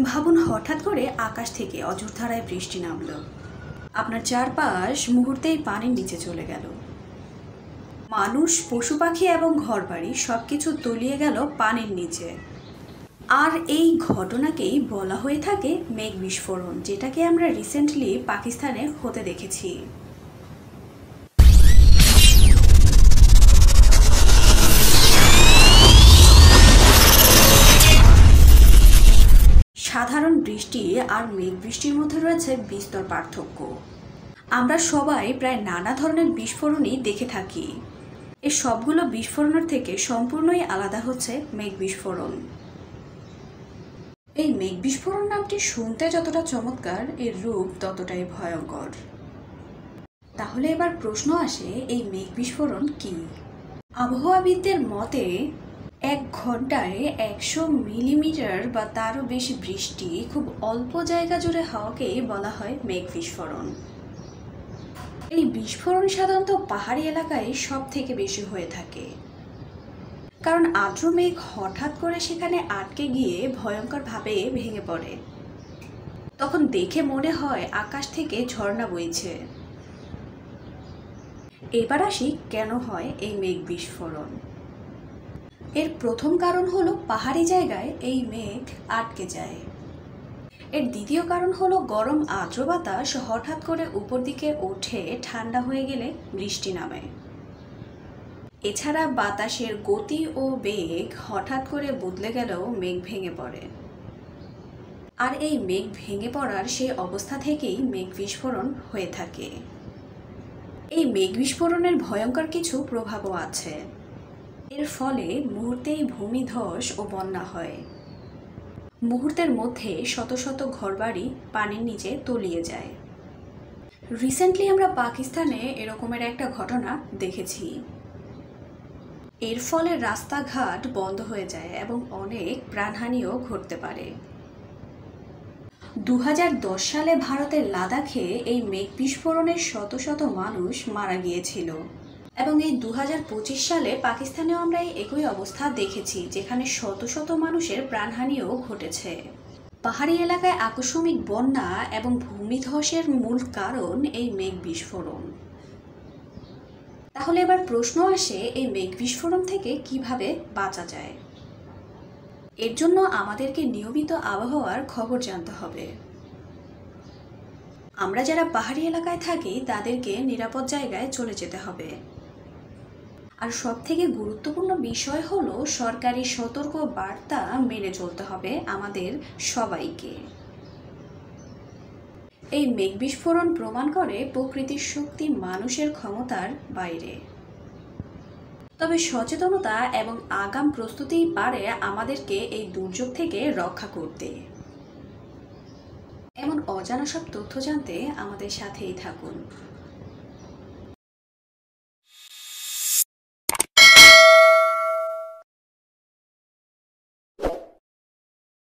ভাবুন হঠাৎ করে আকাশ থেকে অঝোরধারায় বৃষ্টি নামলো। আপনার চারপাশ মুহূর্তেই পানির নিচে চলে গেল। মানুষ, পশু পাখি এবং ঘরবাড়ি সবকিছু তলিয়ে গেল পানির নিচে। আর এই ঘটনাকেই বলা হয়ে থাকে মেঘ বিস্ফোরণ, যেটাকে আমরা রিসেন্টলি পাকিস্তানে হতে দেখেছি। সাধারণ বৃষ্টি আর মেঘ বৃষ্টির মধ্যে রয়েছে বিস্তর পার্থক্য। আমরা সবাই প্রায় নানা ধরনের বিস্ফোরণই দেখে থাকি। এই সবগুলো বিস্ফোরণের থেকে সম্পূর্ণই আলাদা হচ্ছে মেঘ বিস্ফোরণ। এই মেঘ বিস্ফোরণ নামটি শুনতে যতটা চমৎকার, এর রূপ ততটাই ভয়ঙ্কর। তাহলে এবার প্রশ্ন আসে, এই মেঘ বিস্ফোরণ কি? আবহাওয়াবিদদের মতে 1 ঘন্টায় 100 মিলিমিটার বা তারও বেশি বৃষ্টি খুব অল্প জায়গা জুড়ে হওয়াকেই বলা হয় মেঘ বিস্ফোরণ। এই বিস্ফোরণ সাধারণত পাহাড়ি এলাকায় সব থেকে বেশি হয়ে থাকে, কারণ আর্দ্র মেঘ হঠাৎ করে সেখানে আটকে গিয়ে ভয়ঙ্করভাবে ভেঙে পড়ে। তখন দেখে মনে হয় আকাশ থেকে ঝর্ণা বইছে। এবার আসি কেন হয় এই মেঘ বিস্ফোরণ। এর প্রথম কারণ হলো পাহাড়ি জায়গায় এই মেঘ আটকে যায়। এর দ্বিতীয় কারণ হলো গরম আর্দ্র বাতাস হঠাৎ করে উপর দিকে ওঠে, ঠান্ডা হয়ে গেলে বৃষ্টি নামে। এছাড়া বাতাসের গতি ও বেগ হঠাৎ করে বদলে গেলেও মেঘ ভেঙে পড়ে। আর এই মেঘ ভেঙে পড়ার সেই অবস্থা থেকেই মেঘ বিস্ফোরণ হয়ে থাকে। এই মেঘ বিস্ফোরণের ভয়ঙ্কর কিছু প্রভাবও আছে। এর ফলে মুহূর্তেই ভূমিধস ও বন্যা হয়। মুহূর্তের মধ্যে শত শত ঘরবাড়ি পানির নিচে তলিয়ে যায়। রিসেন্টলি আমরা পাকিস্তানে এরকমের একটা ঘটনা দেখেছি। এর ফলে রাস্তাঘাট বন্ধ হয়ে যায় এবং অনেক প্রাণহানিও ঘটতে পারে। 2010 সালে ভারতের লাদাখে এই মেঘ বিস্ফোরণে শত শত মানুষ মারা গিয়েছিল। এবং এই 2025 সালে পাকিস্তানেও আমরা এই একই অবস্থা দেখেছি, যেখানে শত শত মানুষের প্রাণহানিও ঘটেছে। পাহাড়ি এলাকায় আকস্মিক বন্যা এবং ভূমিধসের মূল কারণ এই মেঘ বিস্ফোরণ। তাহলে এবার প্রশ্ন আসে, এই মেঘ বিস্ফোরণ থেকে কিভাবে বাঁচা যায়? এর জন্য আমাদেরকে নিয়মিত আবহাওয়ার খবর জানতে হবে। আমরা যারা পাহাড়ি এলাকায় থাকি তাদেরকে নিরাপদ জায়গায় চলে যেতে হবে। আর সবথেকে গুরুত্বপূর্ণ বিষয় হলো সরকারি সতর্ক বার্তা মেনে চলতে হবে আমাদের সবাইকে। এই মেঘ বিস্ফোরণ প্রমাণ করে প্রকৃতির শক্তি মানুষের ক্ষমতার বাইরে। তবে সচেতনতা এবং আগাম প্রস্তুতিই পারে আমাদেরকে এই দুর্যোগ থেকে রক্ষা করতে। এমন অজানা সব তথ্য জানতে আমাদের সাথেই থাকুন।